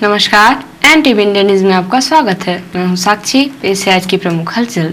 नमस्कार, NTV India news में आपका स्वागत है। मैं हूं साक्षी। पेश है आज की प्रमुख हलचल।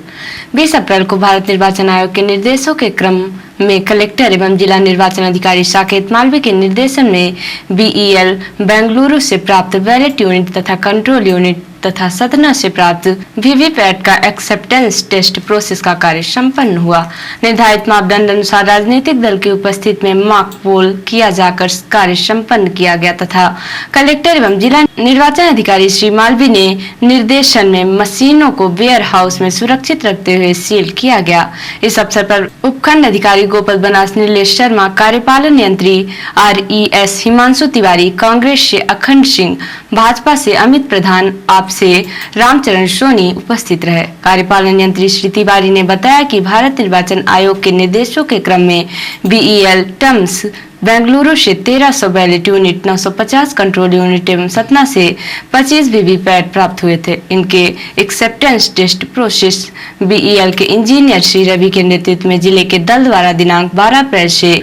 20 अप्रैल को भारत निर्वाचन आयोग के निर्देशों के क्रम में कलेक्टर एवं जिला निर्वाचन अधिकारी साकेत मालवीय के निर्देशन में बीईएल बेंगलुरु से प्राप्त बैलेट यूनिट तथा कंट्रोल यूनिट तथा सतना से प्राप्त वीवीपैट का एक्सेप्टेंस टेस्ट प्रोसेस का कार्य संपन्न हुआ। निर्धारित मापदंड अनुसार राजनीतिक दल की उपस्थिति में मॉक पोल किया जाकर कार्य संपन्न किया गया तथा कलेक्टर एवं जिला निर्वाचन अधिकारी श्री मालवीय ने निर्देशन में मशीनों को वेयर हाउस में सुरक्षित रखते हुए सील किया गया। इस अवसर पर उपखंड अधिकारी गोपाल बनास, नीलेश शर्मा, कार्यपालन यंत्री RES हिमांशु तिवारी, कांग्रेस से अखंड सिंह, भाजपा से अमित प्रधान, आप से रामचरण सोनी उपस्थित रहे। कार्यपालन यंत्री श्री तिवारी ने बताया कि भारत निर्वाचन आयोग के निर्देशों के क्रम में बीईएल टर्म्स बेंगलुरु से 1300 बैलेट यूनिट, 950 कंट्रोल यूनिट एवं सतना से 25 वीवीपैट प्राप्त हुए थे। इनके एक्सेप्टेंस टेस्ट प्रोसेस बीईएल के इंजीनियर श्री रवि के नेतृत्व में जिले के दल द्वारा दिनांक 12 अप्रैल से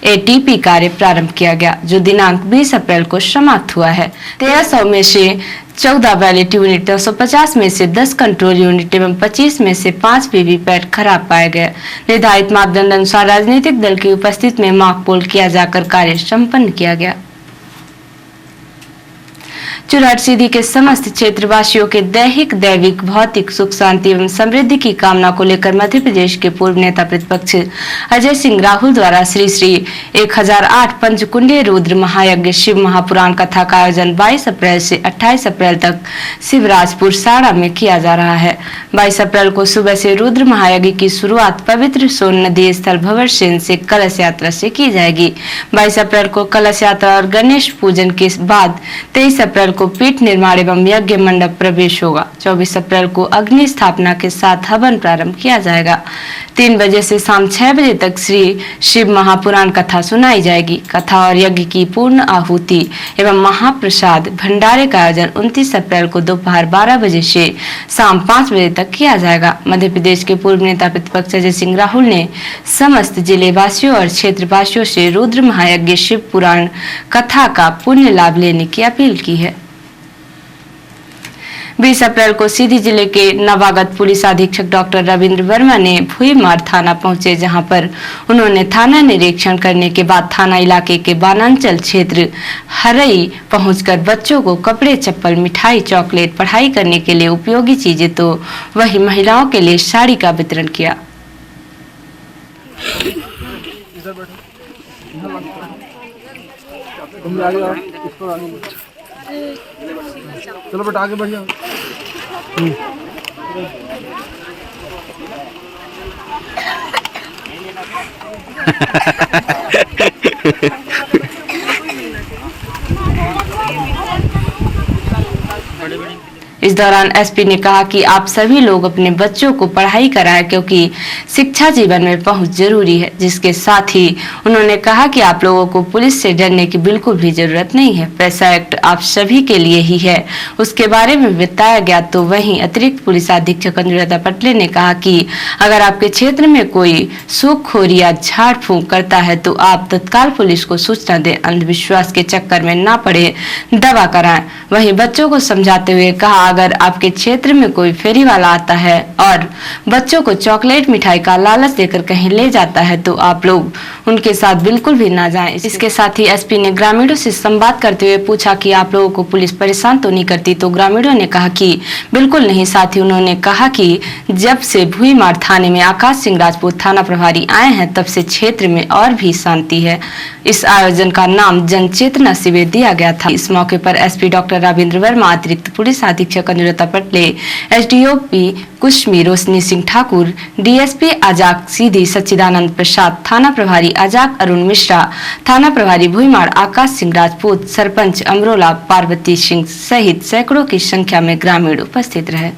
ATP कार्य प्रारंभ किया गया, जो दिनांक 20 अप्रैल को समाप्त हुआ है। 1300 में से 14 बैलेट यूनिट, 950 में से 10 कंट्रोल यूनिट एवं 25 में से 5 वीवीपैट खराब पाए गए। निर्धारित मापदंड अनुसार राजनीतिक दल की उपस्थिति में मॉक पोल किया जाकर कार्य संपन्न किया गया। चुरहट सीधी के समस्त क्षेत्रवासियों के दैविक भौतिक सुख शांति एवं समृद्धि की कामना को लेकर मध्य प्रदेश के पूर्व नेता प्रतिपक्ष अजय सिंह राहुल द्वारा श्री 1008 पंचकुंडीय रुद्र महायज्ञ शिव महापुराण कथा का आयोजन 22 अप्रैल से 28 अप्रैल तक शिवराजपुर साड़ा में किया जा रहा है। 22 अप्रैल को सुबह से रुद्र महायज्ञ की शुरुआत पवित्र सोन नदी स्थल भंवर सेन से कलश यात्रा से की जाएगी। 22 अप्रैल को कलश यात्रा और गणेश पूजन के बाद 23 अप्रैल को पीठ निर्माण एवं यज्ञ मंडप प्रवेश होगा। 24 अप्रैल को अग्नि स्थापना के साथ हवन प्रारंभ किया जाएगा। 3 बजे से शाम 6 बजे तक श्री शिव महापुराण कथा सुनाई जाएगी। कथा और यज्ञ की पूर्ण आहुति एवं महाप्रसाद भंडारे का आयोजन 29 अप्रैल को दोपहर 12 बजे से शाम 5 बजे तक किया जाएगा। मध्य प्रदेश के पूर्व नेता प्रतिपक्ष अजय सिंह राहुल ने समस्त जिले वासियों और क्षेत्र वासियों से रुद्र महायज्ञ शिव पुराण कथा का पुण्य लाभ लेने की अपील की है। 20 अप्रैल को सीधी जिले के नवागत पुलिस अधीक्षक डॉक्टर रविंद्र वर्मा ने भुईमार थाना पहुंचे, जहां पर उन्होंने थाना निरीक्षण करने के बाद थाना इलाके के बानांचल क्षेत्र हरई पहुंचकर बच्चों को कपड़े, चप्पल, मिठाई, चॉकलेट, पढ़ाई करने के लिए उपयोगी चीजें तो वही महिलाओं के लिए साड़ी का वितरण किया। चलो बेटा आगे बढ़ जाओ। इस दौरान एसपी ने कहा कि आप सभी लोग अपने बच्चों को पढ़ाई कराएं, क्योंकि शिक्षा जीवन में बहुत जरूरी है। जिसके साथ ही उन्होंने कहा कि आप लोगों को पुलिस से डरने की बिल्कुल भी जरूरत नहीं है। पैसा एक्ट आप सभी के लिए ही है, उसके बारे में बताया गया। तो वहीं अतिरिक्त पुलिस अधीक्षक अनुराधा पटले ने कहा कि अगर आपके क्षेत्र में कोई सूखखोरी या झाड़ फूंक करता है तो आप तत्काल पुलिस को सूचना दें, अंधविश्वास के चक्कर में ना पड़े, दवा कराएं। वहीं बच्चों को समझाते हुए कहा, अगर आपके क्षेत्र में कोई फेरी वाला आता है और बच्चों को चॉकलेट, मिठाई का लालच देकर कहीं ले जाता है तो आप लोग उनके साथ बिल्कुल भी ना जाएं। इसके साथ ही एसपी ने ग्रामीणों से संवाद करते हुए पूछा कि आप लोगों को पुलिस परेशान तो नहीं करती, तो ग्रामीणों ने कहा कि बिल्कुल नहीं। साथ ही उन्होंने कहा कि जब से भुईमार थाने में आकाश सिंह राजपूत थाना प्रभारी आए हैं तब से क्षेत्र में और भी शांति है। इस आयोजन का नाम जन चेतना शिविर दिया गया था। इस मौके पर एसपी डॉक्टर रविंद्र वर्मा, अतिरिक्त पुलिस अधीक्षक अनुराधा पटले, एसडीओपी कुश्मी रोशनी सिंह ठाकुर, डीएसपी आजाक सीधी सच्चिदानंद प्रसाद, थाना प्रभारी आजाक अरुण मिश्रा, थाना प्रभारी भुईमार आकाश सिंह राजपूत, सरपंच अमरोला पार्वती सिंह सहित सैकड़ों की संख्या में ग्रामीण उपस्थित रहे।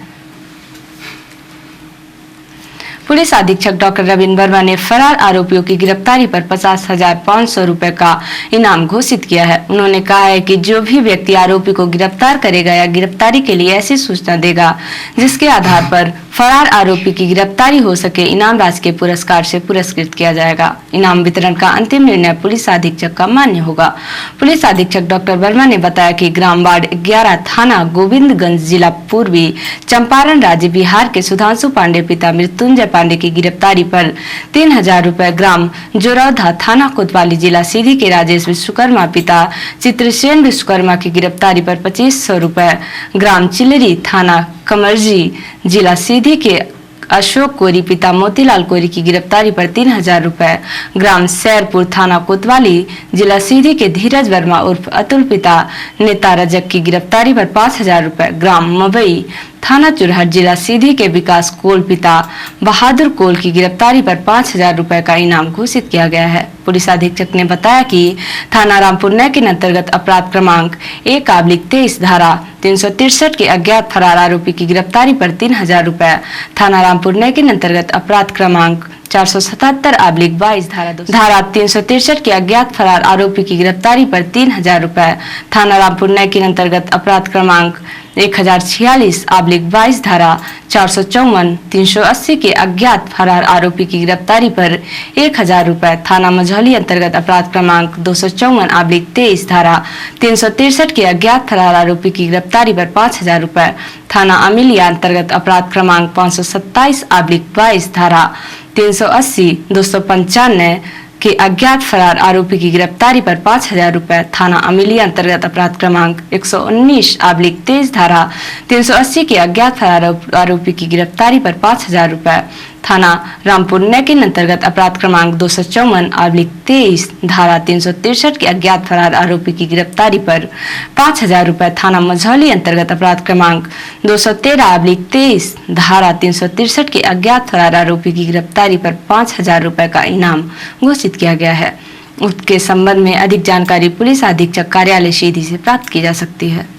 पुलिस अधीक्षक डॉक्टर रविंद्र वर्मा ने फरार आरोपियों की गिरफ्तारी पर 50,500 रुपए का इनाम घोषित किया है। उन्होंने कहा है कि जो भी व्यक्ति आरोपी को गिरफ्तार करेगा या गिरफ्तारी के लिए ऐसी सूचना देगा जिसके आधार पर फरार आरोपी की गिरफ्तारी हो सके, इनाम राशि के पुरस्कार से पुरस्कृत किया जाएगा। इनाम वितरण का अंतिम निर्णय पुलिस अधीक्षक का मान्य होगा। पुलिस अधीक्षक डॉक्टर वर्मा ने बताया कि ग्राम वार्ड 11 थाना गोविंदगंज जिला पूर्वी चंपारण राज्य बिहार के सुधांशु पांडे पिता मृत्युंजय पांडे की गिरफ्तारी पर 3,000 रुपए, ग्राम जोरौधा थाना कोतवाली जिला सीधी के राजेश विश्वकर्मा पिता चित्रसेन विश्वकर्मा की गिरफ्तारी पर 2,500 रुपए, ग्राम चिलरी थाना कमरजी जिला सीधी के अशोक कोरी पिता मोतीलाल कोरी की गिरफ्तारी पर 3,000 रुपए, ग्राम सैरपुर थाना कोतवाली जिला सीधी के धीरज वर्मा उर्फ अतुल पिता नेता रजक की गिरफ्तारी पर 5,000 रुपए, ग्राम मवई थाना चुरहट जिला सीधी के विकास कोल पिता बहादुर कोल की गिरफ्तारी पर 5,000 रुपए का इनाम घोषित किया गया है। पुलिस अधीक्षक ने बताया कि थाना रामपुर नए के अंतर्गत अपराध क्रमांक 1/23 धारा 363 के अज्ञात फरार आरोपी की गिरफ्तारी पर 3,000 रुपए, थाना रामपुर नए के अंतर्गत अपराध क्रमांक 477/22 धारा 363 के अज्ञात फरार आरोपी की गिरफ्तारी पर 3,000 रुपए, थाना रामपुर नए के अंतर्गत अपराध क्रमांक 1046/22 धारा 454/380 के अज्ञात फरार आरोपी की गिरफ्तारी पर 1,000 रुपए, थाना मझौली अंतर्गत अपराध क्रमांक 254/23 धारा 363 के अज्ञात फरार आरोपी की गिरफ्तारी पर 5,000 रुपए, थाना अमिलिया अंतर्गत अपराध क्रमांक 527/22 धारा 380/295 के अज्ञात फरार आरोपी की गिरफ्तारी पर 5,000 रुपए, थाना अमिलिया अंतर्गत अपराध क्रमांक 119/23 धारा 380 के अज्ञात फरार आरोपी की गिरफ्तारी पर 5,000 रुपए, थाना रामपुर नए के अंतर्गत अपराध क्रमांक 254/23 धारा 363 के अज्ञात फरार आरोपी की गिरफ्तारी पर 5,000 रुपए, थाना मझौली अंतर्गत अपराध क्रमांक 213/23 धारा 363 के अज्ञात फरार आरोपी की गिरफ्तारी पर 5,000 रुपए का इनाम घोषित किया गया है। उसके संबंध में अधिक जानकारी पुलिस अधीक्षक कार्यालय सीधी से प्राप्त की जा सकती है।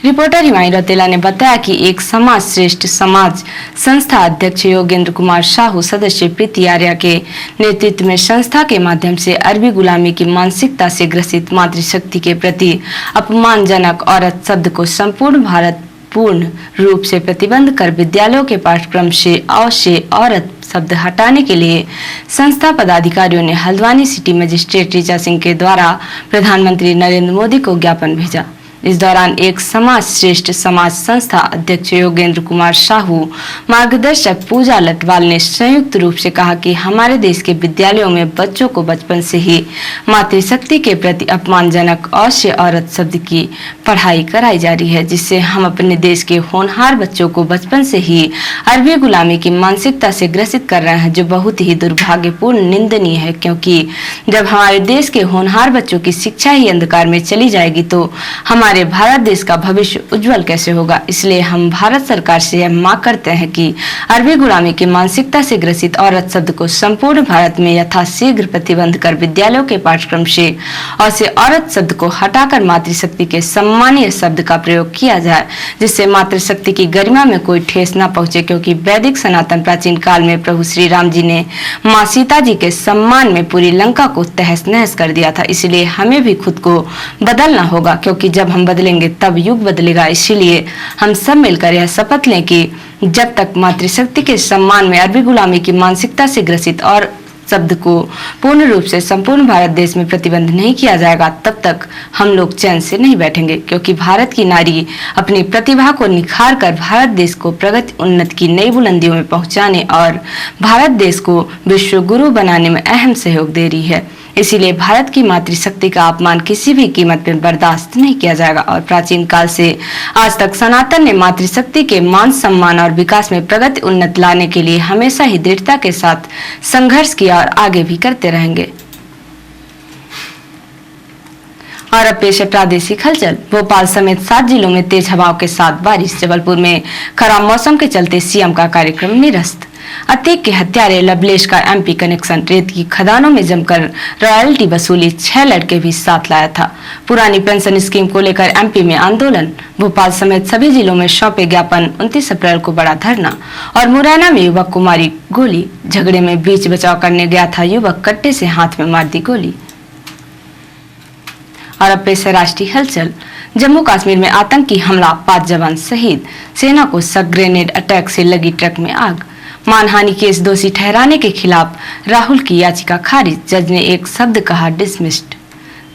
रिपोर्टर हिमाई रतेला ने बताया कि एक समाज श्रेष्ठ समाज संस्था अध्यक्ष योगेंद्र कुमार साहू, सदस्य प्रीति आर्या के नेतृत्व में संस्था के माध्यम से अरबी गुलामी की मानसिकता से ग्रसित मातृशक्ति के प्रति अपमानजनक औरत शब्द को संपूर्ण भारत पूर्ण रूप से प्रतिबंध कर विद्यालयों के पाठ्यक्रम से औरत शब्द हटाने के लिए संस्था पदाधिकारियों ने हल्द्वानी सिटी मजिस्ट्रेट ऋचा सिंह के द्वारा प्रधानमंत्री नरेंद्र मोदी को ज्ञापन भेजा। इस दौरान एक समाज श्रेष्ठ समाज संस्था अध्यक्ष योगेंद्र कुमार साहू, मार्गदर्शक पूजा लटवाल ने संयुक्त रूप से कहा कि हमारे देश के विद्यालयों में बच्चों को बचपन से ही मातृशक्ति के प्रति अपमानजनक अवश्य औरत शब्द की पढ़ाई कराई जा रही है, जिससे हम अपने देश के होनहार बच्चों को बचपन से ही अरबी गुलामी की मानसिकता से ग्रसित कर रहे हैं, जो बहुत ही दुर्भाग्यपूर्ण निंदनीय है। क्योंकि जब हमारे देश के होनहार बच्चों की शिक्षा ही अंधकार में चली जाएगी तो हमारे भारत देश का भविष्य उज्जवल कैसे होगा। इसलिए हम भारत सरकार से यह मांग करते हैं कि अरबी गुलामी की मानसिकता से ग्रसित औरत शब्द को संपूर्ण भारत में यथाशीघ्र प्रतिबंध कर विद्यालयों के पाठ्यक्रम से औरत शब्द को हटाकर मातृशक्ति के सम्मानीय शब्द का प्रयोग किया जाए, जिससे मातृशक्ति की गरिमा में कोई ठेस न पहुंचे। क्योंकि वैदिक सनातन प्राचीन काल में प्रभु श्री राम जी ने माँ सीता जी के सम्मान में पूरी लंका को तहस नहस कर दिया था। इसलिए हमें भी खुद को बदलना होगा, क्योंकि जब हम बदलेंगे तब युग बदलेगा। इसीलिए हम सब मिलकर यह शपथ लें कि जब तक मातृशक्ति के सम्मान में अरबी गुलामी की मानसिकता से ग्रसित और शब्द को पूर्ण रूप से संपूर्ण भारत देश में प्रतिबंध नहीं किया जाएगा, तब तक हम लोग चैन से नहीं बैठेंगे। क्योंकि भारत की नारी अपनी प्रतिभा को निखार कर भारत देश को प्रगति उन्नति की नई बुलंदियों में पहुंचाने और भारत देश को विश्व गुरु बनाने में अहम सहयोग दे रही है। इसीलिए भारत की मातृशक्ति का अपमान किसी भी कीमत पर बर्दाश्त नहीं किया जाएगा। और प्राचीन काल से आज तक सनातन ने मातृशक्ति के मान सम्मान और विकास में प्रगति उन्नति लाने के लिए हमेशा ही दृढ़ता के साथ संघर्ष किया और आगे भी करते रहेंगे। और अब पेश है प्रादेशिक हलचल। भोपाल समेत 7 जिलों में तेज हवाओं के साथ बारिश। जबलपुर में खराब मौसम के चलते सीएम का कार्यक्रम निरस्त। अतीक के हत्यारे लवलेश का एमपी कनेक्शन, रेत की खदानों में जमकर रॉयल्टी वसूली, 6 लड़के भी साथ लाया था। पुरानी पेंशन स्कीम को लेकर एमपी में आंदोलन, भोपाल समेत सभी जिलों में सौंपे ज्ञापन, 29 अप्रैल को बड़ा धरना। और मुरैना में युवक को मारी गोली, झगड़े में बीच बचाव करने गया था युवक, कट्टे से हाथ में मार दी गोली। और अब पेश है राष्ट्रीय हलचल। जम्मू कश्मीर में आतंकी हमला, 5 जवान शहीद, सेना को शक ग्रेनेड अटैक से लगी ट्रक में आग। मानहानि केस दोषी ठहराने के खिलाफ राहुल की याचिका खारिज, जज ने एक शब्द कहा डिसमिस्ड।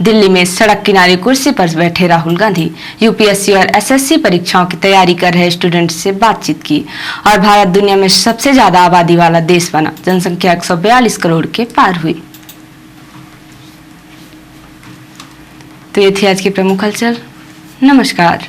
दिल्ली में सड़क किनारे कुर्सी पर बैठे राहुल गांधी, यूपीएससी और एसएससी परीक्षाओं की तैयारी कर रहे स्टूडेंट से बातचीत की। और भारत दुनिया में सबसे ज्यादा आबादी वाला देश बना, जनसंख्या 142 करोड़ के पार हुई। तो ये थी आज की प्रमुख हलचल। नमस्कार।